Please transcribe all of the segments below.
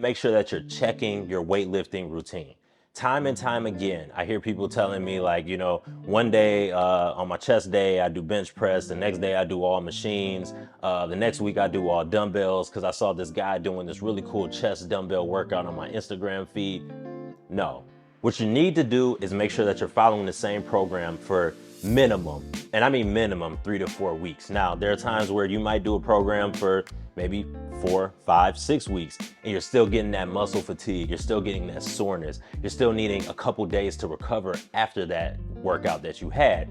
Make sure that you're checking your weightlifting routine. Time and time again, I hear people telling me like, one day on my chest day, I do bench press. The next day I do all machines. The next week I do all dumbbells because I saw this guy doing this really cool chest dumbbell workout on my Instagram feed. No. What you need to do is make sure that you're following the same program for minimum, and I mean minimum, 3 to 4 weeks. Now, there are times where you might do a program for maybe 4, 5, 6 weeks, and you're still getting that muscle fatigue, you're still getting that soreness, you're still needing a couple days to recover after that workout that you had.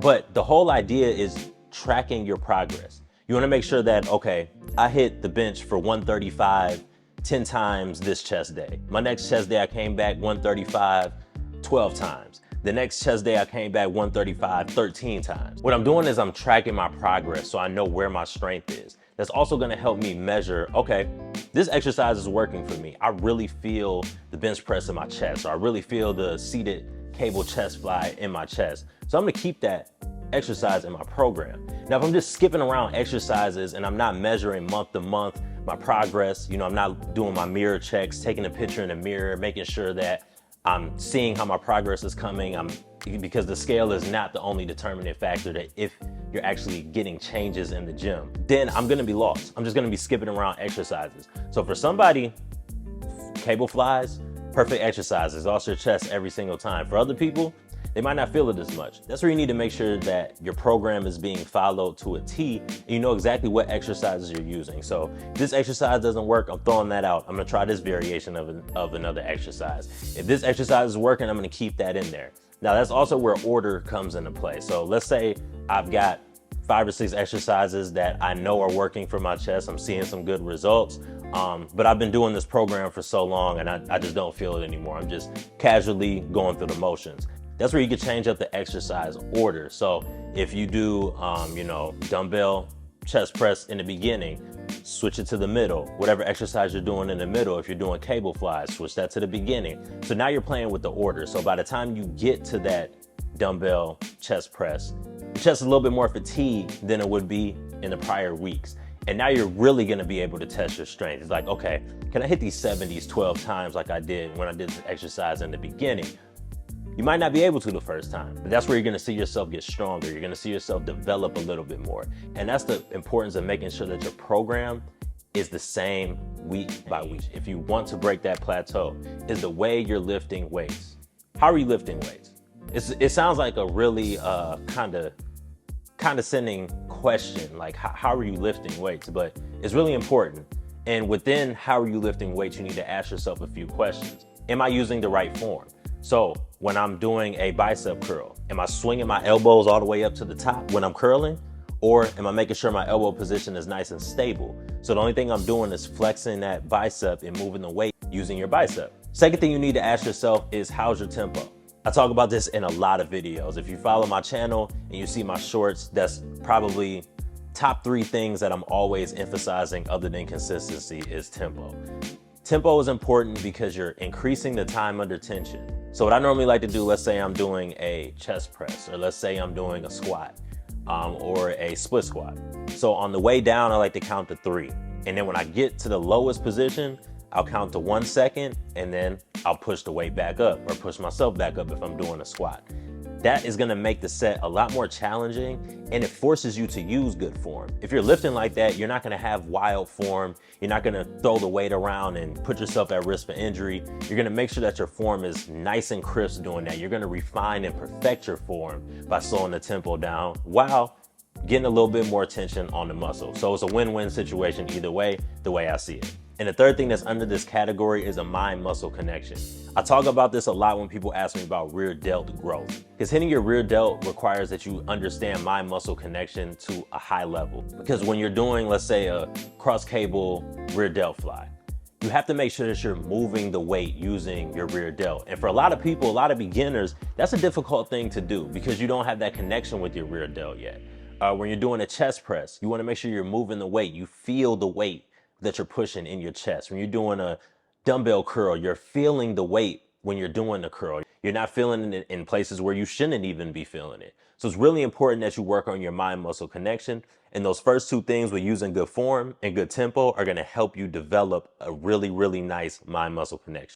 But the whole idea is tracking your progress. You want to make sure that, okay, I hit the bench for 135 10 times this chest day. My next chest day, I came back 135 12 times. The next chest day, I came back 135 13 times. What I'm doing is I'm tracking my progress so I know where my strength is. That's also gonna help me measure, okay, this exercise is working for me. I really feel the bench press in my chest, or I really feel the seated cable chest fly in my chest. So I'm gonna keep that exercise in my program. Now, if I'm just skipping around exercises and I'm not measuring month to month my progress, I'm not doing my mirror checks, taking a picture in the mirror, making sure that I'm seeing how my progress is coming. Because the scale is not the only determining factor that if you're actually getting changes in the gym, then I'm gonna be lost. I'm just gonna be skipping around exercises. So for somebody, cable flies, perfect exercise, exhaust your chest every single time. For other people, they might not feel it as much. That's where you need to make sure that your program is being followed to a T and you know exactly what exercises you're using. So if this exercise doesn't work, I'm throwing that out. I'm gonna try this variation of another exercise. If this exercise is working, I'm gonna keep that in there. Now that's also where order comes into play. So let's say I've got 5 or 6 exercises that I know are working for my chest. I'm seeing some good results. But I've been doing this program for so long and I just don't feel it anymore. I'm just casually going through the motions. That's where you can change up the exercise order. So if you do, dumbbell chest press in the beginning, switch it to the middle. Whatever exercise you're doing in the middle, if you're doing cable flies, switch that to the beginning. So now you're playing with the order. So by the time you get to that dumbbell chest press, the chest is a little bit more fatigued than it would be in the prior weeks. And now you're really gonna be able to test your strength. It's like, okay, can I hit these 70s 12 times like I did when I did the exercise in the beginning? You might not be able to the first time, but that's where you're gonna see yourself get stronger. You're gonna see yourself develop a little bit more. And that's the importance of making sure that your program is the same week by week. If you want to break that plateau, is the way you're lifting weights. How are you lifting weights? It sounds like a really condescending question, like how are you lifting weights? But it's really important. And within how are you lifting weights, you need to ask yourself a few questions. Am I using the right form? So when I'm doing a bicep curl, am I swinging my elbows all the way up to the top when I'm curling? Or am I making sure my elbow position is nice and stable? So the only thing I'm doing is flexing that bicep and moving the weight using your bicep. Second thing you need to ask yourself is how's your tempo? I talk about this in a lot of videos. If you follow my channel and you see my shorts, that's probably top 3 things that I'm always emphasizing other than consistency is tempo. Tempo is important because you're increasing the time under tension. So what I normally like to do, let's say I'm doing a chest press, or let's say I'm doing a squat, or a split squat. So on the way down, I like to count to 3. And then when I get to the lowest position, I'll count to 1 second, and then I'll push the weight back up or push myself back up if I'm doing a squat. That is gonna make the set a lot more challenging, and it forces you to use good form. If you're lifting like that, you're not gonna have wild form. You're not gonna throw the weight around and put yourself at risk for injury. You're gonna make sure that your form is nice and crisp doing that. You're gonna refine and perfect your form by slowing the tempo down while getting a little bit more tension on the muscle. So it's a win-win situation either way, the way I see it. And the third thing that's under this category is a mind-muscle connection. I talk about this a lot when people ask me about rear delt growth, because hitting your rear delt requires that you understand mind-muscle connection to a high level. Because when you're doing, let's say, a cross-cable rear delt fly, you have to make sure that you're moving the weight using your rear delt. And for a lot of people, a lot of beginners, that's a difficult thing to do because you don't have that connection with your rear delt yet. When you're doing a chest press, you wanna make sure you're moving the weight. You feel the weight that you're pushing in your chest. When you're doing a dumbbell curl, you're feeling the weight when you're doing the curl. You're not feeling it in places where you shouldn't even be feeling it. So it's really important that you work on your mind muscle connection. And those first two things with using good form and good tempo are going to help you develop a really, really nice mind muscle connection.